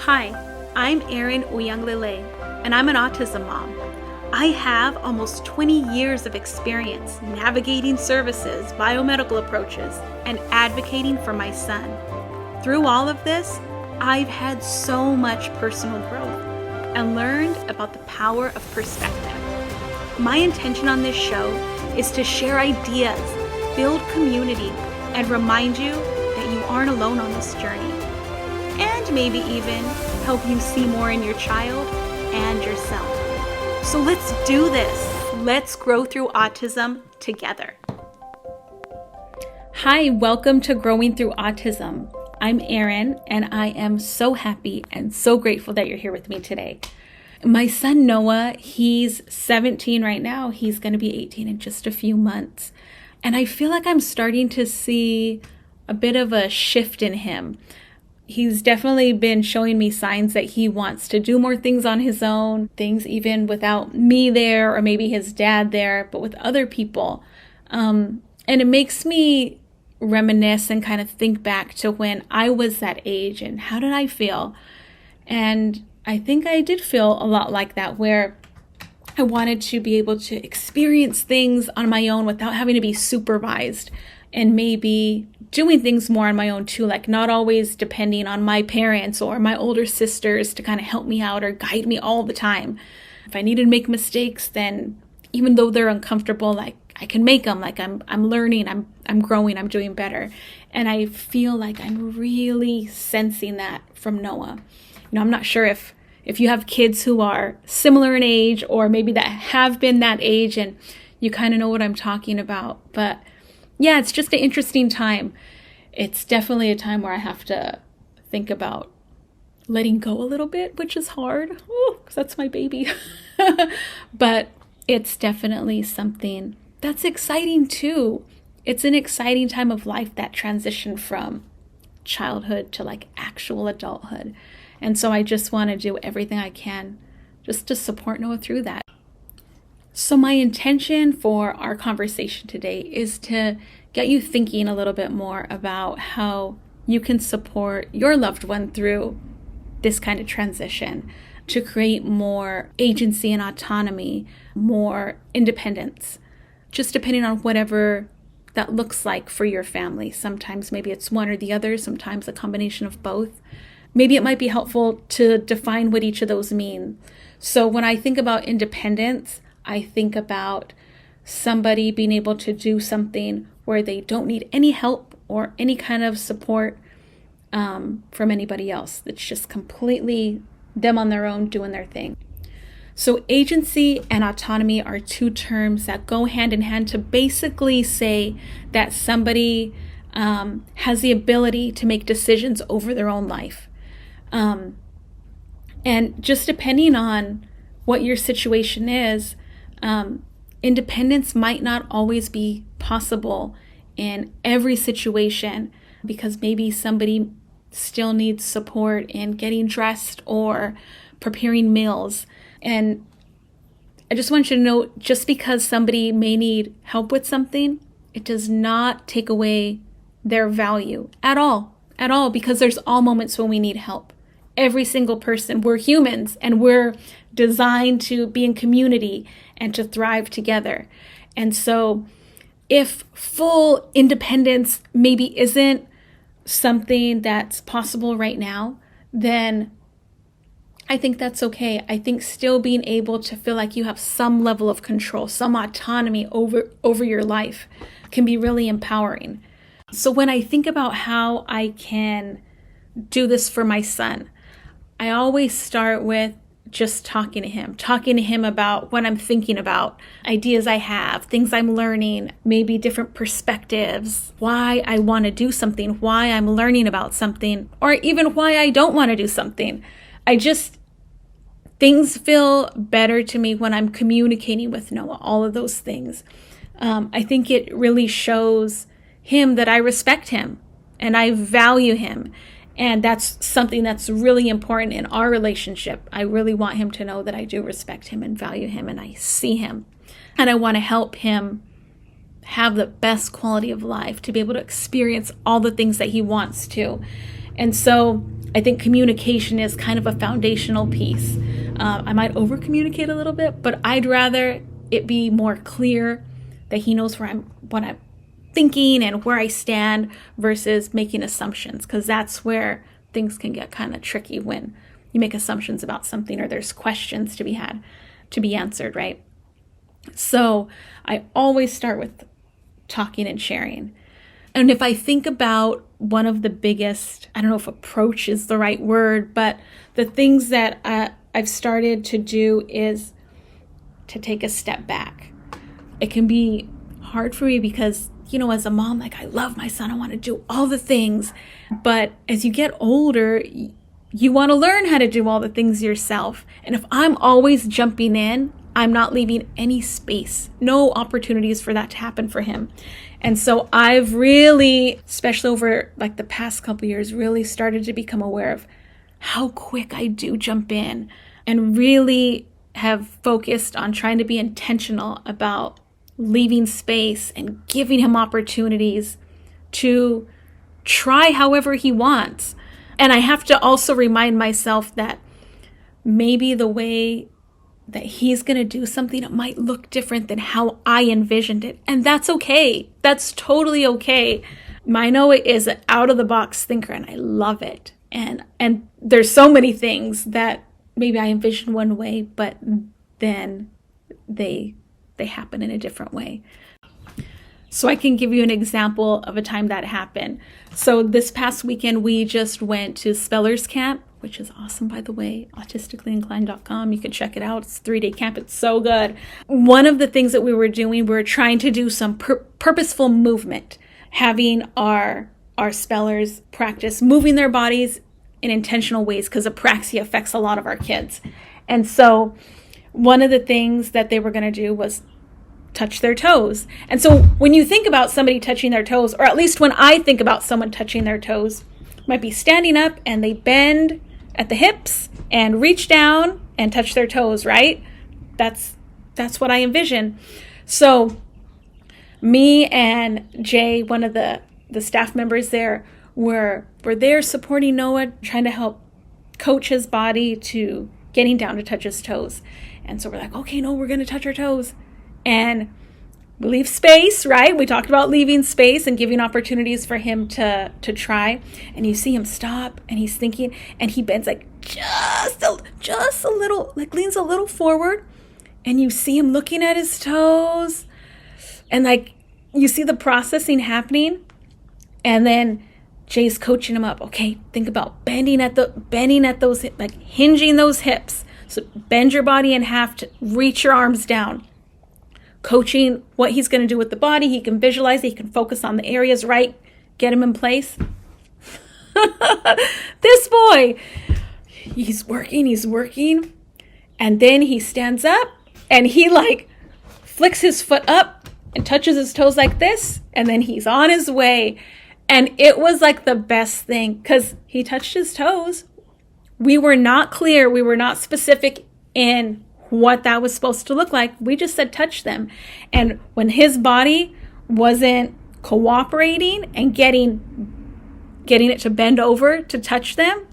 Hi, I'm Erin Uiagalelei, and I'm an autism mom. I have almost 20 years of experience navigating services, biomedical approaches, and advocating for my son. Through all of this, I've had so much personal growth and learned about the power of perspective. My intention on this show is to share ideas, build community, and remind you that you aren't alone on this journey. And maybe even help you see more in your child and yourself. So let's do this. Let's grow through autism together. Hi, welcome to Growing Through Autism. I'm Erin, and I am so happy and so grateful that you're here with me today. My son Noah, he's 17 right now. He's going to be 18 in just a few months. And I feel like I'm starting to see a bit of a shift in him. He's definitely been showing me signs that he wants to do more things on his own, things even without me there or maybe his dad there, but with other people. And it makes me reminisce and kind of think back to when I was that age and how did I feel? And I think I did feel a lot like that, where I wanted to be able to experience things on my own without having to be supervised, and maybe doing things more on my own too, like not always depending on my parents or my older sisters to kind of help me out or guide me all the time. If I needed to make mistakes, then even though they're uncomfortable, like I can make them, like I'm learning, I'm growing, I'm doing better. And I feel like I'm really sensing that from Noah. I'm not sure if you have kids who are similar in age or maybe that have been that age and you kind of know what I'm talking about. But yeah, it's just an interesting time. It's definitely a time where I have to think about letting go a little bit, which is hard, because that's my baby. But it's definitely something that's exciting too. It's an exciting time of life, that transition from childhood to like actual adulthood. And so I just want to do everything I can just to support Noah through that. So my intention for our conversation today is to get you thinking a little bit more about how you can support your loved one through this kind of transition to create more agency and autonomy, more independence, just depending on whatever that looks like for your family. Sometimes maybe it's one or the other, sometimes a combination of both. Maybe it might be helpful to define what each of those mean. So when I think about independence, I think about somebody being able to do something where they don't need any help or any kind of support from anybody else. It's just completely them on their own doing their thing. So agency and autonomy are two terms that go hand in hand to basically say that somebody has the ability to make decisions over their own life. And just depending on what your situation is, independence might not always be possible in every situation, because maybe somebody still needs support in getting dressed or preparing meals. And I just want you to know, just because somebody may need help with something, it does not take away their value at all, because there's all moments when we need help. Every single person, we're humans and we're designed to be in community and to thrive together. And so if full independence maybe isn't something that's possible right now, then I think that's okay. I think still being able to feel like you have some level of control, some autonomy over your life can be really empowering. So when I think about how I can do this for my son, I always start with just talking to him about what I'm thinking about, ideas I have, things I'm learning, maybe different perspectives, why I want to do something, why I'm learning about something, or even why I don't want to do something. Things feel better to me when I'm communicating with Noah, all of those things. I think it really shows him that I respect him and I value him. And that's something that's really important in our relationship. I really want him to know that I do respect him and value him and I see him. And I want to help him have the best quality of life, to be able to experience all the things that he wants to. And so I think communication is kind of a foundational piece. I might over communicate a little bit, but I'd rather it be more clear that he knows what I'm thinking and where I stand versus making assumptions, because that's where things can get kind of tricky when you make assumptions about something or there's questions to be answered, right? So I always start with talking and sharing. And if I think about one of the biggest, I don't know if approach is the right word, but the things that I've started to do is to take a step back. It can be hard for me because, as a mom, like, I love my son. I want to do all the things. But as you get older, you want to learn how to do all the things yourself. And if I'm always jumping in, I'm not leaving any space, no opportunities for that to happen for him. And so I've really, especially over like the past couple years, really started to become aware of how quick I do jump in, and really have focused on trying to be intentional about leaving space and giving him opportunities to try however he wants. And I have to also remind myself that maybe the way that he's going to do something, it might look different than how I envisioned it. And that's okay. That's totally okay. My Noah is an out-of-the-box thinker, and I love it. And there's so many things that maybe I envisioned one way, but then they happen in a different way. So I can give you an example of a time that happened. So this past weekend, we just went to Speller's Camp, which is awesome, by the way, autisticallyinclined.com. You can check it out. It's a 3-day camp. It's so good. One of the things that we were doing, we were trying to do some purposeful movement, having our spellers practice moving their bodies in intentional ways, because apraxia affects a lot of our kids. And so one of the things that they were going to do was touch their toes. And so when you think about somebody touching their toes, or at least when I think about someone touching their toes, might be standing up and they bend at the hips and reach down and touch their toes, right? That's what I envision. So me and Jay, one of the staff members there, were there supporting Noah, trying to help coach his body to getting down to touch his toes. And so we're like, okay, no, we're going to touch our toes. And we leave space, right? We talked about leaving space and giving opportunities for him to try. And you see him stop, and he's thinking, and he bends like just a little, like leans a little forward. And you see him looking at his toes, and like you see the processing happening. And then Jay's coaching him up. Okay, think about bending at those, like hinging those hips. So bend your body in half to reach your arms down. Coaching what he's going to do with the body. He can visualize it. He can focus on the areas, right? Get him in place. This boy, he's working. And then he stands up and he like flicks his foot up and touches his toes like this. And then he's on his way. And it was like the best thing, because he touched his toes. We were not clear. We were not specific in what that was supposed to look like. We just said touch them. And when his body wasn't cooperating and getting it to bend over to touch them,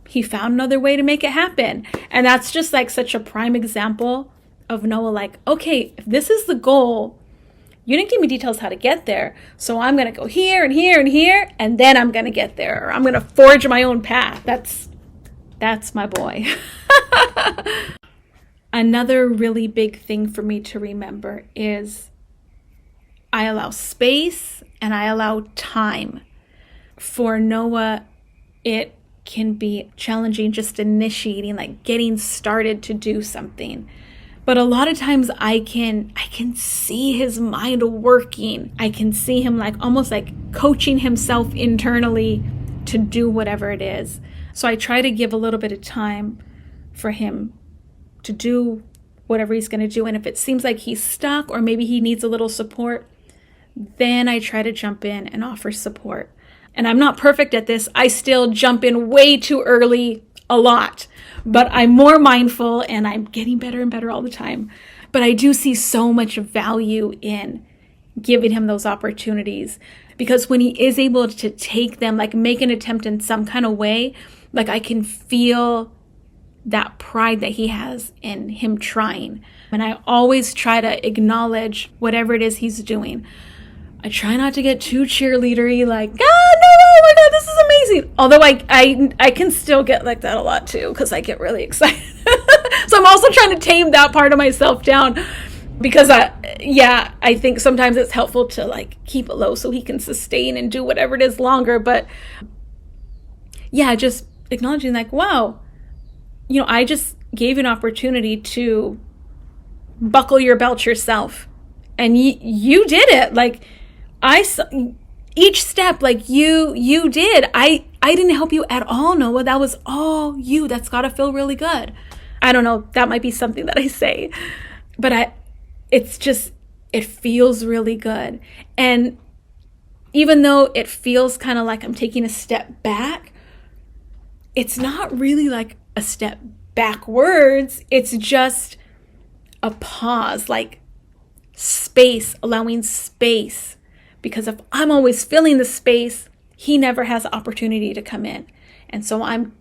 he found another way to make it happen. And that's just like such a prime example of Noah, like, okay, if this is the goal, you didn't give me details how to get there. So I'm going to go here and here and here, and then I'm going to get there. Or I'm going to forge my own path. That's my boy. Another really big thing for me to remember is I allow space and I allow time. For Noah, it can be challenging just initiating, like getting started to do something. But a lot of times I can see his mind working. I can see him like almost like coaching himself internally to do whatever it is. So I try to give a little bit of time for him to do whatever he's going to do. And if it seems like he's stuck or maybe he needs a little support, then I try to jump in and offer support. And I'm not perfect at this. I still jump in way too early a lot, but I'm more mindful and I'm getting better and better all the time. But I do see so much value in giving him those opportunities, Because when he is able to take them, like make an attempt in some kind of way, like I can feel that pride that he has in him trying. And I always try to acknowledge whatever it is he's doing. I try not to get too cheerleadery, like, no, oh my God, this is amazing. Although I can still get like that a lot too, because I get really excited. So I'm also trying to tame that part of myself down, because I think sometimes it's helpful to like keep it low so he can sustain and do whatever it is longer. But yeah, just acknowledging like, wow, I just gave you an opportunity to buckle your belt yourself, and you did it. Like I saw each step, like you did. I didn't help you at all, Noah. That was all you. That's got to feel really good. I don't know. That might be something that I say, but it feels really good. And even though it feels kind of like I'm taking a step back, it's not really like a step backwards. It's just a pause, like space, allowing space. Because if I'm always filling the space, he never has the opportunity to come in. And so I'm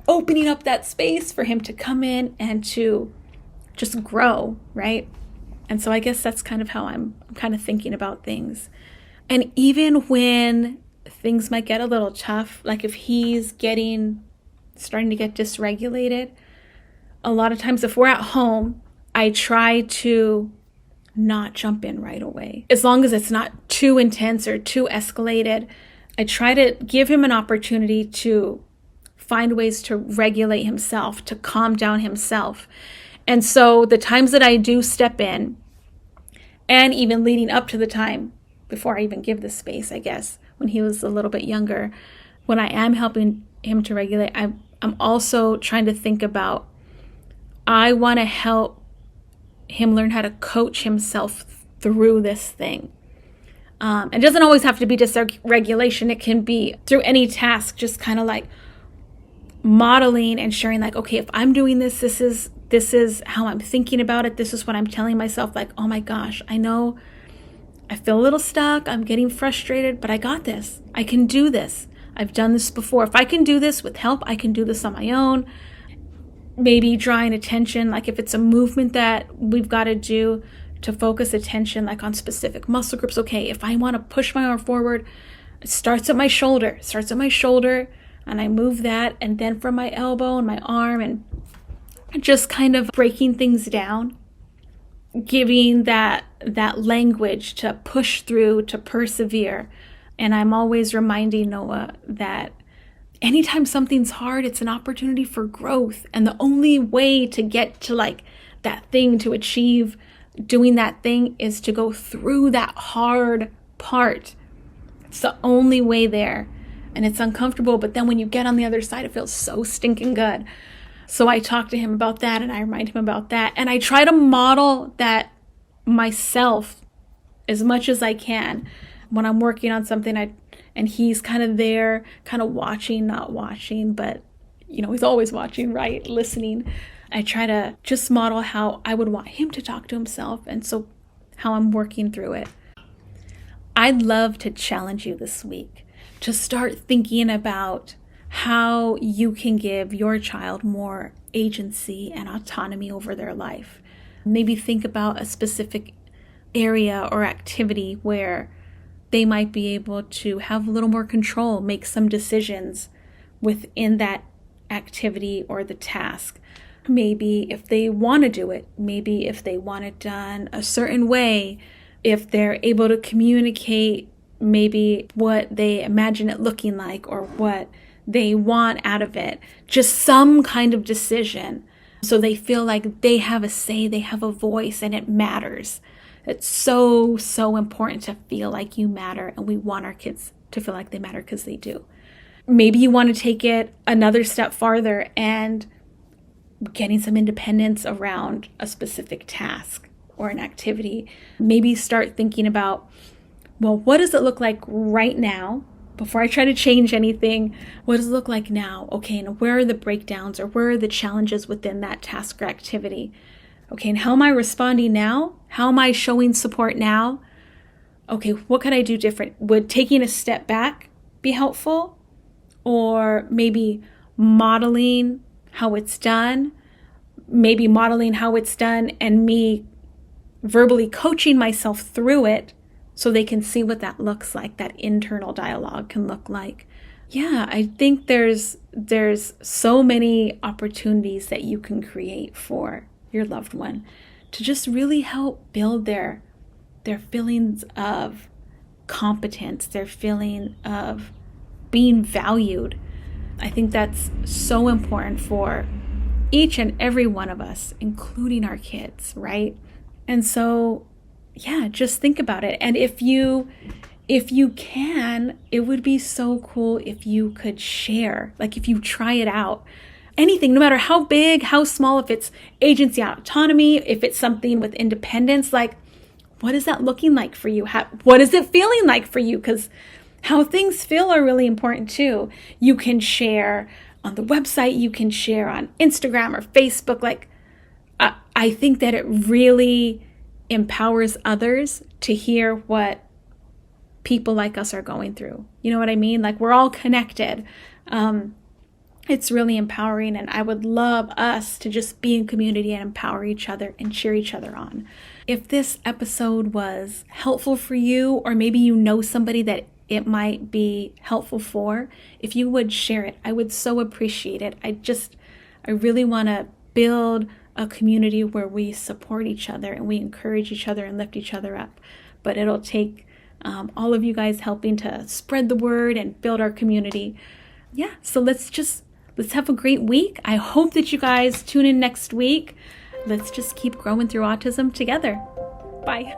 opening up that space for him to come in and to just grow, right? And so I guess that's kind of how I'm kind of thinking about things. And even when things might get a little tough, like if he's starting to get dysregulated, a lot of times if we're at home, I try to not jump in right away. As long as it's not too intense or too escalated, I try to give him an opportunity to find ways to regulate himself, to calm down himself. And so the times that I do step in, and even leading up to the time before I even give the space, I guess, when he was a little bit younger, when I am helping him to regulate, I'm also trying to think about, I want to help him learn how to coach himself through this thing. It doesn't always have to be dysregulation. It can be through any task, just kind of like modeling and sharing like, okay, if I'm doing this, this is how I'm thinking about it. This is what I'm telling myself, like, oh my gosh, I know I feel a little stuck. I'm getting frustrated, but I got this. I can do this. I've done this before. If I can do this with help, I can do this on my own. Maybe drawing attention, like if it's a movement that we've got to do, to focus attention like on specific muscle groups. Okay, if I want to push my arm forward, it starts at my shoulder, and I move that, and then from my elbow and my arm, and just kind of breaking things down, giving that language to push through, to persevere. And I'm always reminding Noah that anytime something's hard, it's an opportunity for growth. And the only way to get to like that thing, to achieve doing that thing, is to go through that hard part. It's the only way there. And it's uncomfortable, but then when you get on the other side, it feels so stinking good. So I talk to him about that, and I remind him about that. And I try to model that myself as much as I can when I'm working on something. And he's kind of there, kind of watching, not watching, but he's always watching, right? Listening. I try to just model how I would want him to talk to himself, and so how I'm working through it. I'd love to challenge you this week to start thinking about how you can give your child more agency and autonomy over their life. Maybe think about a specific area or activity where they might be able to have a little more control, make some decisions within that activity or the task. Maybe if they want to do it, maybe if they want it done a certain way, if they're able to communicate maybe what they imagine it looking like or what they want out of it, just some kind of decision, so they feel like they have a say, they have a voice, and it matters. It's so, so important to feel like you matter, and we want our kids to feel like they matter because they do. Maybe you want to take it another step farther and getting some independence around a specific task or an activity. Maybe start thinking about, well, what does it look like right now? Before I try to change anything, what does it look like now? Okay, and where are the breakdowns or where are the challenges within that task or activity? Okay, and how am I responding now? How am I showing support now? okay, what could I do different? Would taking a step back be helpful? Or maybe modeling how it's done, maybe modeling how it's done and me verbally coaching myself through it so they can see what that looks like, that internal dialogue can look like. Yeah, I think there's so many opportunities that you can create for your loved one to just really help build their feelings of competence, their feeling of being valued. I think that's so important for each and every one of us, including our kids, right? And so, yeah, just think about it. And if you can, it would be so cool if you could share, like if you try it out. Anything, no matter how big, how small, if it's agency autonomy, if it's something with independence, like what is that looking like for you? What is it feeling like for you? Because how things feel are really important too. You can share on the website, you can share on Instagram or Facebook. Like, I think that it really empowers others to hear what people like us are going through. You know what I mean? Like, we're all connected. It's really empowering, and I would love us to just be in community and empower each other and cheer each other on. If this episode was helpful for you, or maybe you know somebody that it might be helpful for, if you would share it, I would so appreciate it. I really want to build a community where we support each other and we encourage each other and lift each other up. But it'll take all of you guys helping to spread the word and build our community. Yeah, so let's have a great week. I hope that you guys tune in next week. Let's just keep growing through autism together. Bye.